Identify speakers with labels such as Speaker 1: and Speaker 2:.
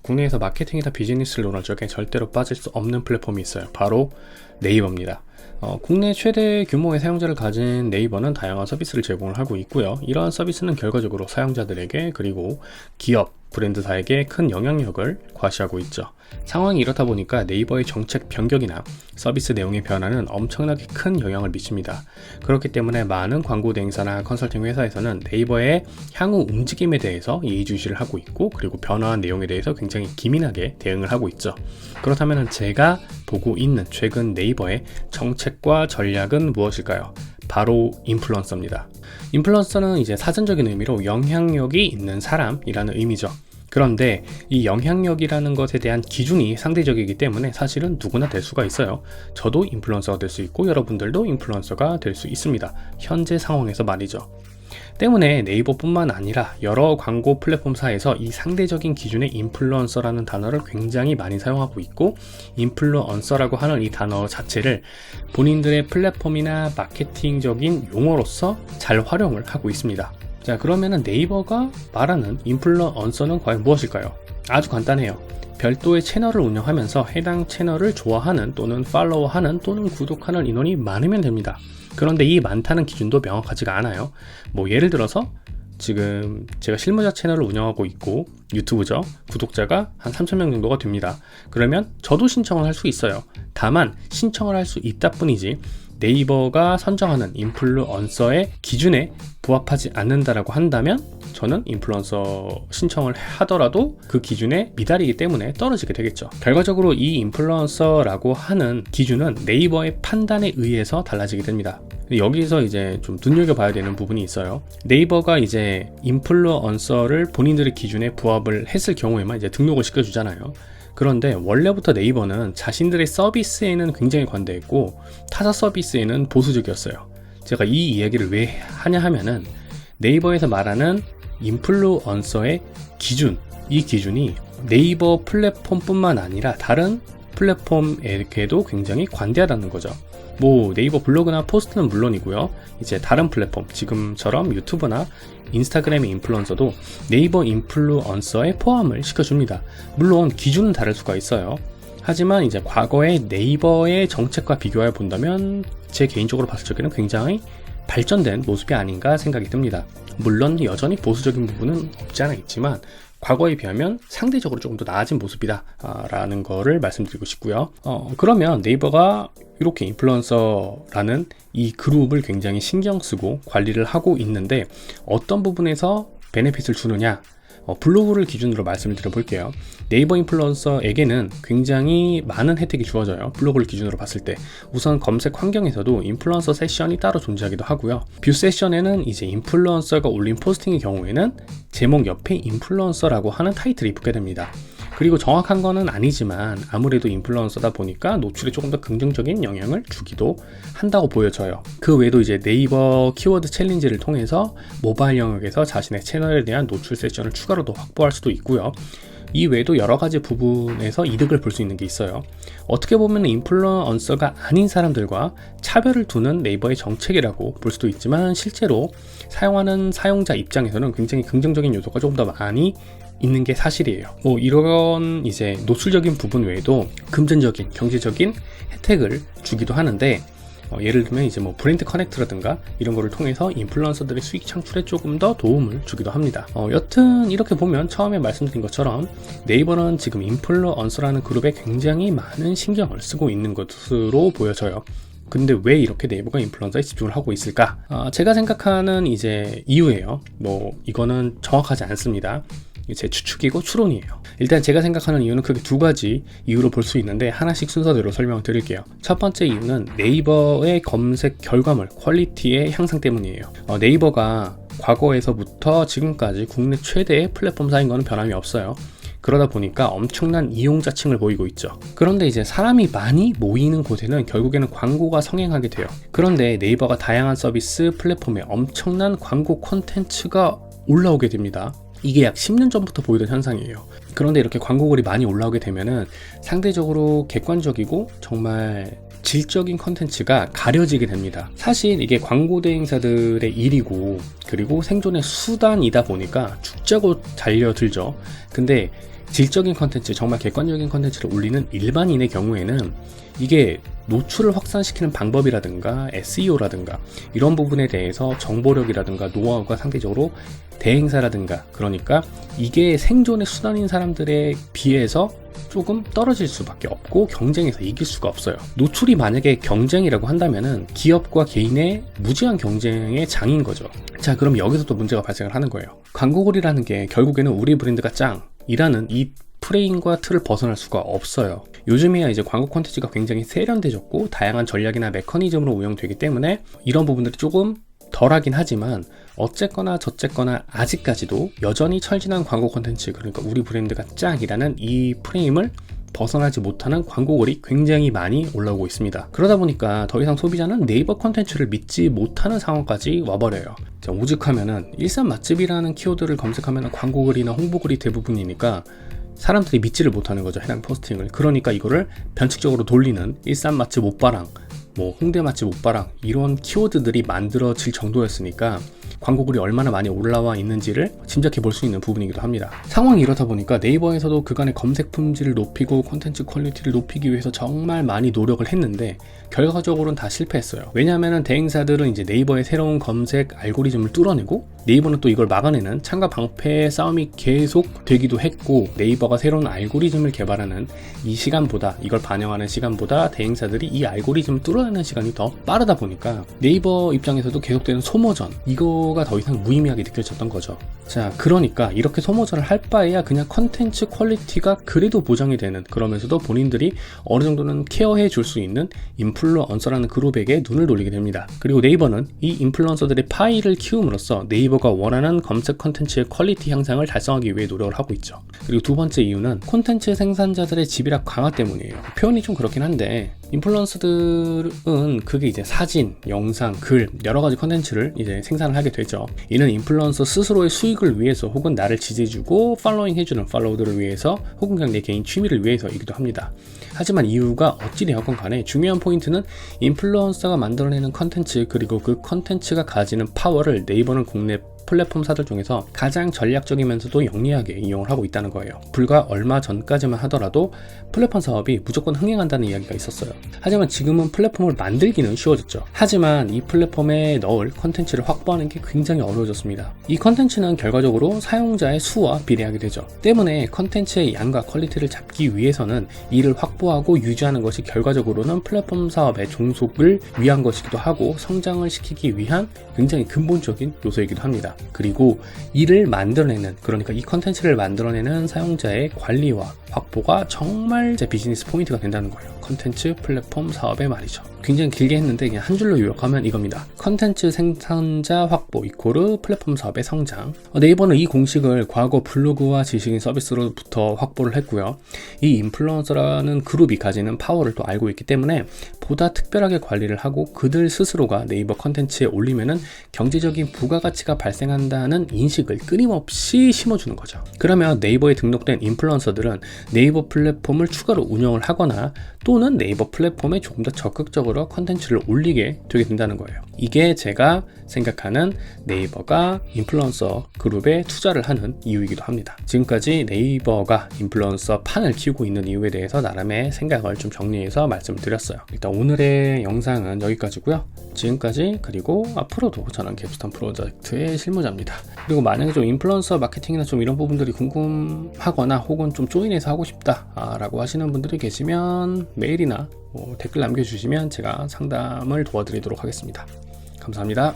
Speaker 1: 국내에서 마케팅이나 비즈니스를 논할 적에 절대로 빠질 수 없는 플랫폼이 있어요. 바로 네이버입니다. 국내 최대 규모의 사용자를 가진 네이버는 다양한 서비스를 제공을 하고 있고요. 이러한 서비스는 결과적으로 사용자들에게 그리고 기업, 브랜드사에게 큰 영향력을 과시하고 있죠. 상황이 이렇다 보니까 네이버의 정책 변경이나 서비스 내용의 변화는 엄청나게 큰 영향을 미칩니다. 그렇기 때문에 많은 광고 대행사나 컨설팅 회사에서는 네이버의 향후 움직임에 대해서 예의주시를 하고 있고 그리고 변화한 내용에 대해서 굉장히 기민하게 대응을 하고 있죠. 그렇다면 제가 보고 있는 최근 네이버의 정책과 전략은 무엇일까요? 바로 인플루언서입니다. 인플루언서는 이제 사전적인 의미로 영향력이 있는 사람이라는 의미죠. 그런데 이 영향력이라는 것에 대한 기준이 상대적이기 때문에 사실은 누구나 될 수가 있어요. 저도 인플루언서가 될 수 있고 여러분들도 인플루언서가 될 수 있습니다. 현재 상황에서 말이죠. 때문에 네이버뿐만 아니라 여러 광고 플랫폼사에서 이 상대적인 기준의 인플루언서라는 단어를 굉장히 많이 사용하고 있고, 인플루언서라고 하는 이 단어 자체를 본인들의 플랫폼이나 마케팅적인 용어로서 잘 활용을 하고 있습니다. 자, 그러면은 네이버가 말하는 인플루언서는 과연 무엇일까요? 아주 간단해요. 별도의 채널을 운영하면서 해당 채널을 좋아하는 또는 팔로우하는 또는 구독하는 인원이 많으면 됩니다. 그런데 이 많다는 기준도 명확하지가 않아요. 예를 들어서 지금 제가 실무자 채널을 운영하고 있고 유튜브죠. 구독자가 한 3,000명 정도가 됩니다. 그러면 저도 신청을 할 수 있어요. 다만 신청을 할 수 있다 뿐이지 네이버가 선정하는 인플루언서의 기준에 부합하지 않는다라고 한다면 저는 인플루언서 신청을 하더라도 그 기준에 미달이기 때문에 떨어지게 되겠죠. 결과적으로 이 인플루언서라고 하는 기준은 네이버의 판단에 의해서 달라지게 됩니다. 여기서 이제 좀 눈여겨봐야 되는 부분이 있어요. 네이버가 이제 인플루언서를 본인들의 기준에 부합을 했을 경우에만 이제 등록을 시켜주잖아요. 그런데 원래부터 네이버는 자신들의 서비스에는 굉장히 관대했고 타사 서비스에는 보수적이었어요. 제가 이 이야기를 왜 하냐 하면은 네이버에서 말하는 인플루언서의 기준, 이 기준이 네이버 플랫폼뿐만 아니라 다른 플랫폼에게도 굉장히 관대하다는 거죠. 네이버 블로그나 포스트는 물론이고요. 이제 다른 플랫폼, 지금처럼 유튜브나 인스타그램의 인플루언서도 네이버 인플루언서에 포함을 시켜줍니다. 물론 기준은 다를 수가 있어요. 하지만 이제 과거의 네이버의 정책과 비교해 본다면 제 개인적으로 봤을 적에는 굉장히 발전된 모습이 아닌가 생각이 듭니다. 물론 여전히 보수적인 부분은 없지 않아 있지만 과거에 비하면 상대적으로 조금 더 나아진 모습이다 라는 거를 말씀드리고 싶고요. 그러면 네이버가 이렇게 인플루언서라는 이 그룹을 굉장히 신경 쓰고 관리를 하고 있는데 어떤 부분에서 베네핏을 주느냐, 블로그를 기준으로 말씀을 드려볼게요. 네이버 인플루언서에게는 굉장히 많은 혜택이 주어져요. 블로그를 기준으로 봤을 때 우선 검색 환경에서도 인플루언서 세션이 따로 존재하기도 하고요. 뷰 세션에는 이제 인플루언서가 올린 포스팅의 경우에는 제목 옆에 인플루언서라고 하는 타이틀이 붙게 됩니다. 그리고 정확한 거는 아니지만 아무래도 인플루언서다 보니까 노출에 조금 더 긍정적인 영향을 주기도 한다고 보여져요. 그 외에도 이제 네이버 키워드 챌린지를 통해서 모바일 영역에서 자신의 채널에 대한 노출 세션을 추가로 더 확보할 수도 있고요. 이 외에도 여러 가지 부분에서 이득을 볼 수 있는 게 있어요. 어떻게 보면 인플루언서가 아닌 사람들과 차별을 두는 네이버의 정책이라고 볼 수도 있지만 실제로 사용하는 사용자 입장에서는 굉장히 긍정적인 요소가 조금 더 많이 있는 게 사실이에요. 이런 이제 노출적인 부분 외에도 금전적인, 경제적인 혜택을 주기도 하는데 예를 들면 이제 브랜드 커넥트라든가 이런 거를 통해서 인플루언서들의 수익 창출에 조금 더 도움을 주기도 합니다. 여튼 이렇게 보면 처음에 말씀드린 것처럼 네이버는 지금 인플루언서라는 그룹에 굉장히 많은 신경을 쓰고 있는 것으로 보여져요. 근데 왜 이렇게 네이버가 인플루언서에 집중을 하고 있을까? 제가 생각하는 이제 이유예요. 이거는 정확하지 않습니다. 제 추측이고 추론이에요. 일단 제가 생각하는 이유는 크게 두 가지 이유로 볼 수 있는데 하나씩 순서대로 설명을 드릴게요. 첫 번째 이유는 네이버의 검색 결과물 퀄리티의 향상 때문이에요. 네이버가 과거에서부터 지금까지 국내 최대의 플랫폼사인 거는 변함이 없어요. 그러다 보니까 엄청난 이용자층을 보이고 있죠. 그런데 이제 사람이 많이 모이는 곳에는 결국에는 광고가 성행하게 돼요. 그런데 네이버가 다양한 서비스 플랫폼에 엄청난 광고 콘텐츠가 올라오게 됩니다. 이게 약 10년 전부터 보이던 현상이에요. 그런데 이렇게 광고글이 많이 올라오게 되면은 상대적으로 객관적이고 정말 질적인 컨텐츠가 가려지게 됩니다. 사실 이게 광고 대행사들의 일이고 그리고 생존의 수단이다 보니까 죽자고 달려들죠. 근데 질적인 컨텐츠, 정말 객관적인 컨텐츠를 올리는 일반인의 경우에는 이게 노출을 확산시키는 방법이라든가 SEO라든가 이런 부분에 대해서 정보력이라든가 노하우가 상대적으로 대행사라든가, 그러니까 이게 생존의 수단인 사람들에 비해서 조금 떨어질 수밖에 없고 경쟁에서 이길 수가 없어요. 노출이 만약에 경쟁이라고 한다면은 기업과 개인의 무제한 경쟁의 장인 거죠. 자, 그럼 여기서 또 문제가 발생을 하는 거예요. 광고글이라는 게 결국에는 우리 브랜드가 짱이라는 이 프레임과 틀을 벗어날 수가 없어요. 요즘이야 이제 광고 콘텐츠가 굉장히 세련돼졌고 다양한 전략이나 메커니즘으로 운영되기 때문에 이런 부분들이 조금 덜하긴 하지만 어쨌거나 저쨌거나 아직까지도 여전히 철진한 광고 콘텐츠, 그러니까 우리 브랜드가 짱이라는 이 프레임을 벗어나지 못하는 광고글이 굉장히 많이 올라오고 있습니다. 그러다 보니까 더 이상 소비자는 네이버 콘텐츠를 믿지 못하는 상황까지 와버려요. 자, 오죽하면은 일산 맛집이라는 키워드를 검색하면 광고글이나 홍보글이 대부분이니까 사람들이 믿지를 못하는 거죠, 해당 포스팅을. 그러니까 이거를 변칙적으로 돌리는 일산 맛집 오빠랑 홍대 맛집 오빠랑 이런 키워드들이 만들어질 정도였으니까 광고글이 얼마나 많이 올라와 있는지를 짐작해 볼 수 있는 부분이기도 합니다. 상황이 이렇다 보니까 네이버에서도 그간의 검색 품질을 높이고 콘텐츠 퀄리티를 높이기 위해서 정말 많이 노력을 했는데 결과적으로는 다 실패했어요. 왜냐하면 대행사들은 이제 네이버의 새로운 검색 알고리즘을 뚫어내고 네이버는 또 이걸 막아내는 창과 방패의 싸움이 계속 되기도 했고, 네이버가 새로운 알고리즘을 개발하는 이 시간보다, 이걸 반영하는 시간보다 대행사들이 이 알고리즘을 뚫어내는 시간이 더 빠르다 보니까 네이버 입장에서도 계속되는 소모전, 이거가 더 이상 무의미하게 느껴졌던 거죠. 자, 그러니까 이렇게 소모전을 할 바에야 그냥 컨텐츠 퀄리티가 그래도 보장이 되는, 그러면서도 본인들이 어느 정도는 케어해 줄 수 있는 인플루언서라는 그룹에게 눈을 돌리게 됩니다. 그리고 네이버는 이 인플루언서들의 파이를 키움으로써 네이버가 원하는 검색 컨텐츠의 퀄리티 향상을 달성하기 위해 노력을 하고 있죠. 그리고 두 번째 이유는 콘텐츠 생산자들의 지배력 강화 때문이에요. 표현이 좀 그렇긴 한데 인플루언서들은 그게 이제 사진, 영상, 글 여러 가지 컨텐츠를 이제 생산을 하게 되죠. 이는 인플루언서 스스로의 수익을 위해서 혹은 나를 지지해주고 팔로잉 해주는 팔로워들을 위해서 혹은 그냥 내 개인 취미를 위해서이기도 합니다. 하지만 이유가 어찌되었건 간에 중요한 포인트는 인플루언서가 만들어내는 컨텐츠, 그리고 그 컨텐츠가 가지는 파워를 네이버는 국내 플랫폼사들 중에서 가장 전략적이면서도 영리하게 이용을 하고 있다는 거예요. 불과 얼마 전까지만 하더라도 플랫폼 사업이 무조건 흥행한다는 이야기가 있었어요. 하지만 지금은 플랫폼을 만들기는 쉬워졌죠. 하지만 이 플랫폼에 넣을 컨텐츠를 확보하는 게 굉장히 어려워졌습니다. 이 컨텐츠는 결과적으로 사용자의 수와 비례하게 되죠. 때문에 컨텐츠의 양과 퀄리티를 잡기 위해서는 이를 확보하고 유지하는 것이 결과적으로는 플랫폼 사업의 종속을 위한 것이기도 하고 성장을 시키기 위한 굉장히 근본적인 요소이기도 합니다. 그리고 이를 만들어내는, 그러니까 이 컨텐츠를 만들어내는 사용자의 관리와 확보가 정말 제 비즈니스 포인트가 된다는 거예요. 컨텐츠 플랫폼 사업의 말이죠. 굉장히 길게 했는데 그냥 한 줄로 요약하면 이겁니다. 컨텐츠 생산자 확보 이코르 플랫폼 사업의 성장. 네이버는 이 공식을 과거 블로그와 지식인 서비스로부터 확보를 했고요. 이 인플루언서라는 그룹이 가지는 파워를 또 알고 있기 때문에 보다 특별하게 관리를 하고 그들 스스로가 네이버 컨텐츠에 올리면은 경제적인 부가가치가 발생한다는 인식을 끊임없이 심어주는 거죠. 그러면 네이버에 등록된 인플루언서들은 네이버 플랫폼을 추가로 운영을 하거나 또는 네이버 플랫폼에 조금 더 적극적으로 컨텐츠를 올리게 되게 된다는 거예요. 이게 제가 생각하는 네이버가 인플루언서 그룹에 투자를 하는 이유이기도 합니다. 지금까지 네이버가 인플루언서 판을 키우고 있는 이유에 대해서 나름의 생각을 좀 정리해서 말씀을 드렸어요. 일단 오늘의 영상은 여기까지고요. 지금까지, 그리고 앞으로도 저는 캡스톤 프로젝트의 실무자입니다. 그리고 만약에 좀 인플루언서 마케팅이나 좀 이런 부분들이 궁금하거나 혹은 좀 조인해서 하고 싶다 라고 하시는 분들이 계시면 메일이나 댓글 남겨주시면 제가 상담을 도와드리도록 하겠습니다. 감사합니다.